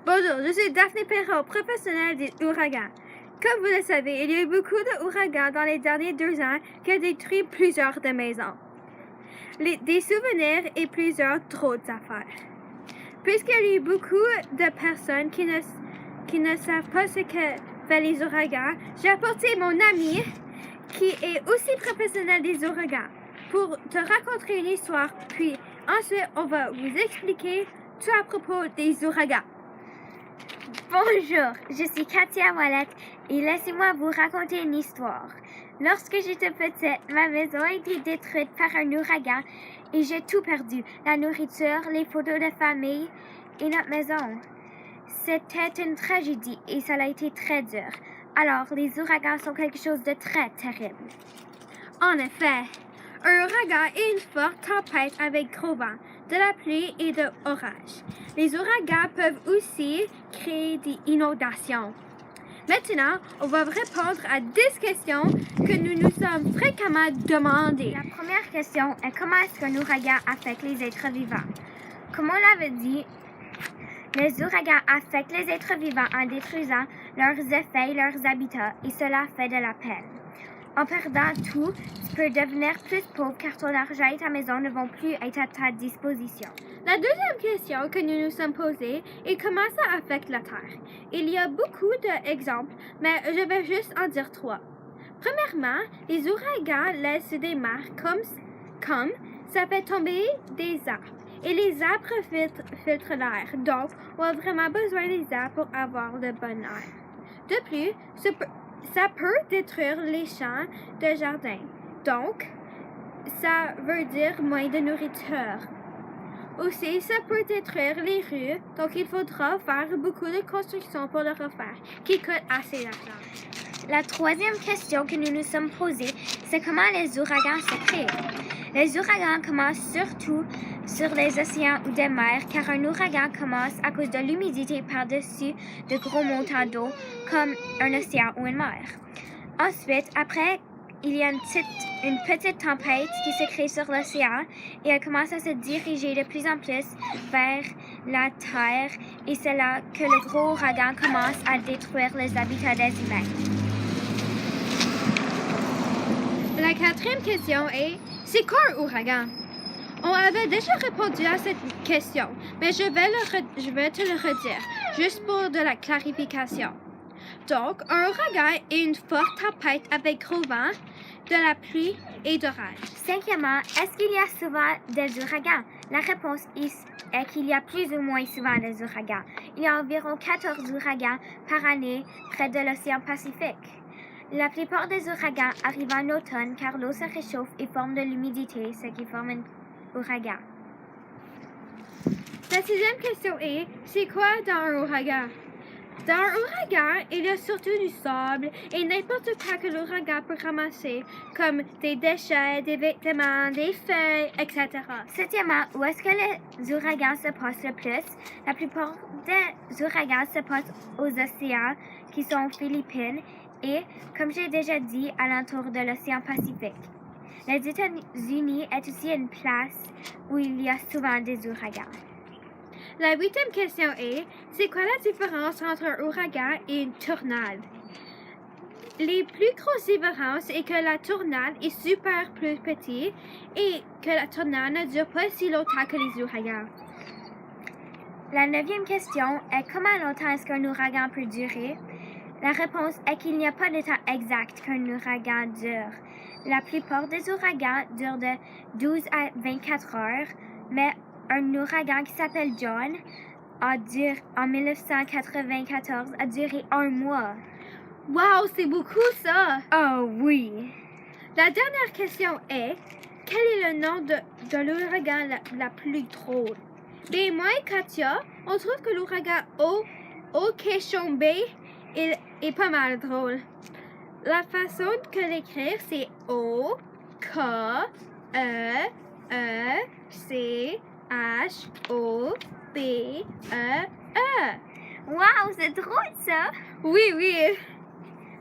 Bonjour, je suis Daphné Perrault, professionnelle des ouragans. Comme vous le savez, il y a eu beaucoup d'ouragans dans les derniers 2 ans qui ont détruit plusieurs de maisons. Des souvenirs et plusieurs drôles d'affaires. Puisqu'il y a eu beaucoup de personnes qui ne savent pas ce que fait les ouragans, j'ai apporté mon ami qui est aussi professionnel des ouragans pour te raconter une histoire, puis ensuite on va vous expliquer tout à propos des ouragans. Bonjour, je suis Katia Ouellette et laissez-moi vous raconter une histoire. Lorsque j'étais petite, ma maison a été détruite par un ouragan et j'ai tout perdu, la nourriture, les photos de famille et notre maison. C'était une tragédie et ça a été très dur. Alors, les ouragans sont quelque chose de très terrible. En effet, un ouragan est une forte tempête avec gros vent, de la pluie et de l'orage. Les ouragans peuvent aussi créer des inondations. Maintenant, on va répondre à 10 questions que nous nous sommes fréquemment demandées. La première question est comment est-ce qu'un ouragan affecte les êtres vivants? Comme on l'avait dit, les ouragans affectent les êtres vivants en détruisant leurs effets, leurs habitats, et cela fait de la peine. En perdant tout, tu peux devenir plus pauvre car ton argent et ta maison ne vont plus être à ta disposition. La deuxième question que nous nous sommes posées est comment ça affecte la Terre. Il y a beaucoup d'exemples, mais je vais juste en dire 3. Premièrement, les ouragans laissent des marques comme ça fait tomber des arbres. Et les arbres filtrent l'air, donc on a vraiment besoin des arbres pour avoir le bon air. De plus, ça peut détruire les champs de jardin, donc ça veut dire moins de nourriture. Aussi, ça peut détruire les rues, donc il faudra faire beaucoup de construction pour le refaire, qui coûte assez d'argent. La troisième question que nous nous sommes posées, c'est comment les ouragans se créent. Les ouragans commencent surtout sur les océans ou des mers, car un ouragan commence à cause de l'humidité par-dessus de gros montants d'eau, comme un océan ou une mer. Ensuite, après, il y a une petite tempête qui se crée sur l'océan et elle commence à se diriger de plus en plus vers la terre et c'est là que le gros ouragan commence à détruire les habitats des humains. La quatrième question est, c'est quoi un ouragan? On avait déjà répondu à cette question, mais je vais te le redire, juste pour de la clarification. Donc, un ouragan est une forte tempête avec gros vent, de la pluie et d'orage. Cinquièmement, est-ce qu'il y a souvent des ouragans? La réponse est qu'il y a plus ou moins souvent des ouragans. Il y a environ 14 ouragans par année près de l'océan Pacifique. La plupart des ouragans arrivent en automne car l'eau se réchauffe et forme de l'humidité, ce qui forme un ouragan. La sixième question est, c'est quoi dans un ouragan? Dans un ouragan, il y a surtout du sable et n'importe quoi que l'ouragan peut ramasser, comme des déchets, des vêtements, des feuilles, etc. Septièmement, où est-ce que les ouragans se passent le plus? La plupart des ouragans se passent aux océans qui sont aux Philippines et, comme j'ai déjà dit, alentour de l'océan Pacifique. Les États-Unis est aussi une place où il y a souvent des ouragans. La huitième question est, c'est quoi la différence entre un ouragan et une tornade? Les plus grosses différences est que la tornade est super plus petite et que la tornade ne dure pas si longtemps que les ouragans. La neuvième question est comment longtemps est-ce qu'un ouragan peut durer? La réponse est qu'il n'y a pas de temps exact qu'un ouragan dure. La plupart des ouragans durent de 12 à 24 heures, mais un ouragan qui s'appelle John en 1994 a duré 1 mois. Wow, c'est beaucoup ça! Oh oui! La dernière question est, quel est le nom de l'ouragan la plus drôle? Mais moi et Katia, on trouve que l'ouragan Okechombe est pas mal drôle. La façon que l'écrire, c'est O-K-E-C-H-O-B-E-E. Wow, c'est drôle ça! Oui, oui.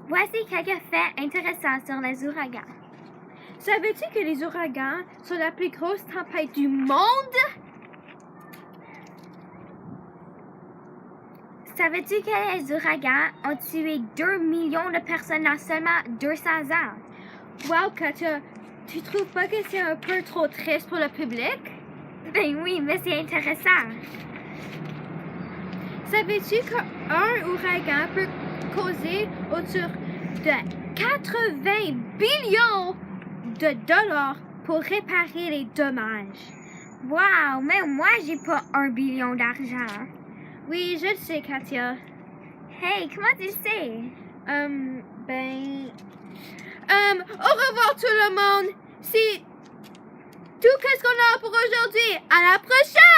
Voici quelques faits intéressants sur les ouragans. Savais-tu que les ouragans sont la plus grosse tempête du monde? Savais-tu que les ouragans ont tué 2 millions de personnes en seulement 200 ans? Wow, Katia, tu trouves pas que c'est un peu trop triste pour le public? Ben oui, mais c'est intéressant. Savais-tu qu'un ouragan peut causer autour de 80 billions de dollars pour réparer les dommages? Wow, mais moi, j'ai pas 1 billion d'argent. Oui, je le sais, Katia. Hey, comment tu sais? Au revoir tout le monde. C'est tout ce qu'on a pour aujourd'hui. À la prochaine!